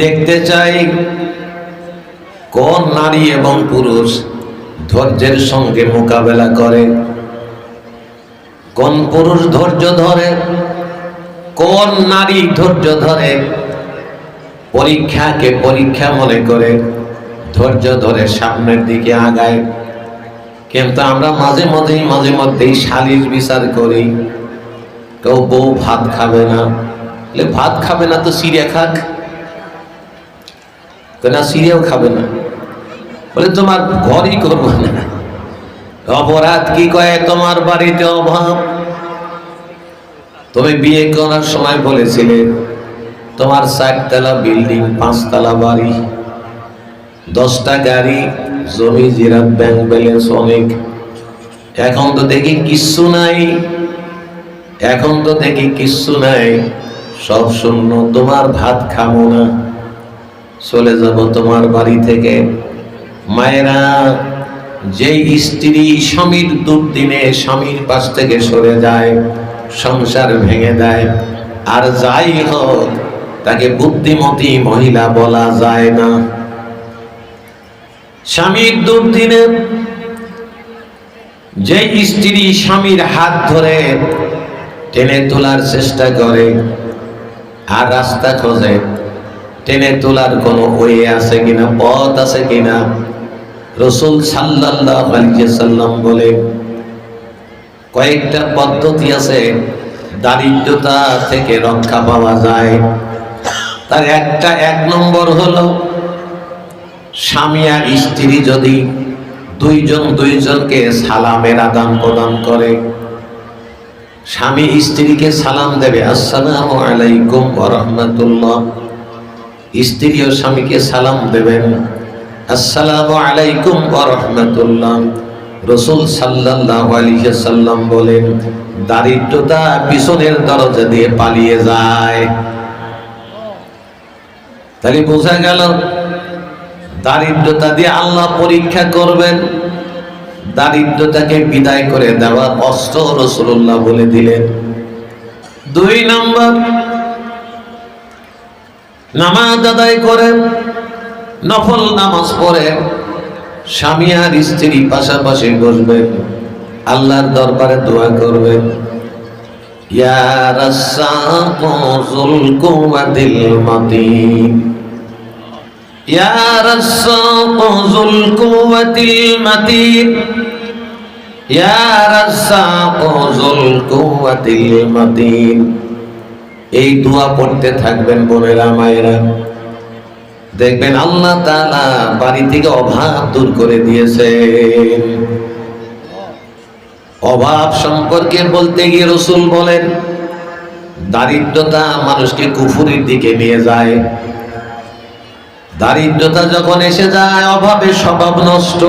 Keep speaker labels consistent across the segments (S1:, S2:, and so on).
S1: দেখতে চাই কোন নারী এবং পুরুষ ধৈর্যের সঙ্গে মোকাবেলা করে, কোন পুরুষ ধৈর্য ধরে, কোন নারী ধৈর্য ধরে, পরীক্ষাকে পরীক্ষা মনে করে ধৈর্য ধরে সামনের দিকে আগায়। কিন্তু আমরা মাঝে মধ্যেই সালিশ বিচার করি। কেউ বউ ভাত খাবে না, ভাত খাবে না তো সিরিয়া খাক, না সিরিয়াও খাবে না, বলে তোমার ঘরই করবো না। অপরাধ কি কয়ে, তোমার বাড়িতে অভাব। তুমি বিয়ে করার সময় বলেছিলে তোমার 4 তলা বিল্ডিং, 5 তলা বাড়ি, 10টা গাড়ি, জমি জিরাত, ব্যাংক ব্যালেন্স অনেক। এখন তো দেখি কিচ্ছু নাই, এখন তো দেখি কিচ্ছু নাই, সব শূন্য। তোমার ভাত খাবো না, চলে যাব তোমার বাড়ি থেকে। মায়েরা, যেই স্ত্রী স্বামীর দুর্দিনে স্বামীর পাশ থেকে সরে যায়, সংসার ভেঙে দেয়, আর যাই হোক তাকে বুদ্ধিমতী মহিলা বলা যায় না। স্বামীর দুর্দিনে যে স্ত্রী স্বামীর হাত ধরে টেনে তোলার চেষ্টা করে আর রাস্তা খোঁজে, টেনে তোলার কোনো ওয়ে আছে কিনা, পথ আছে কিনা, রাসূল সাল্লাল্লাহু আলাইহি সাল্লাম বলে কয়েকটা পদ্ধতি আছে দারিদ্রতা থেকে রক্ষা পাওয়া যায়। তার এক নম্বর হলো, স্বামী আর স্ত্রী যদি দুইজনকে সালামের আদান প্রদান করে, স্বামী স্ত্রীকে সালাম দেবে, আসসালামু আলাইকুম ওয়া রাহমাতুল্লাহ, স্ত্রীও স্বামীকে সালাম দেবেন, আসসালামু আলাইকুম ওয়া রাহমাতুল্লাহ। রাসূল সাল্লাল্লাহু আলাইহি সাল্লাম বলেন, দারিদ্রতা পিছনের দরজা দিয়ে পালিয়ে যায়। তাহলে বোঝা গেল দারিদ্রতা দিয়ে আল্লাহ পরীক্ষা করবেন। দারিদ্রতাকে বিদায় করে দেওয়ার অস্ত্র রাসূলুল্লাহ বলে দিলেন। 2 নম্বর, নামাজ আদায় করে, নফল নামাজ পড়ে স্বামী আর স্ত্রী পাশাপাশি বসবেন, আল্লাহর দরবারে দোয়া করবেন, ইয়া রাজ্জাকু যুল কুওয়াতিল মাতিন, ইয়া রাজ্জাকু যুল কুওয়াতিল মাতিন, ইয়া রাজ্জাকু যুল কুওয়াতিল মাতিন। এই দোয়া পড়তে থাকবেন বোনেরা, মায়েরা, দেখবেন আল্লাহ তাআলা বাড়ি থেকে অভাব দূর করে দিয়েছেন। অভাব সম্পর্কে বলতে গিয়ে রাসূল বলেন, দারিদ্রতা মানুষকে কুফুরির দিকে নিয়ে যায়। দারিদ্রতা যখন এসে যায়, অভাবের স্বভাব নষ্ট,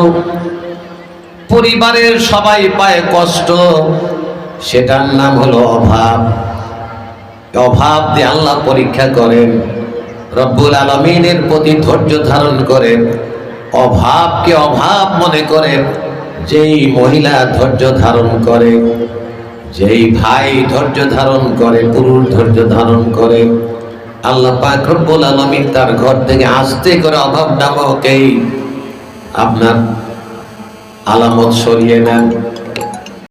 S1: পরিবারের সবাই পায় কষ্ট, সেটার নাম হলো অভাব। অভাব দিয়ে আল্লাহ পরীক্ষা করেন। রব্বুল আলামিনের প্রতি ধৈর্য ধারণ করে, অভাবকে অভাব মনে করে যেই মহিলা ধৈর্য ধারণ করে, যেই ভাই ধৈর্য ধারণ করে, পুরুষ ধৈর্য ধারণ করে, আল্লাহ পাক রব্বুল আলামিন তার ঘর থেকে আস্তে করে অভাব নামক এই আপনার আলামত সরিয়ে নেন।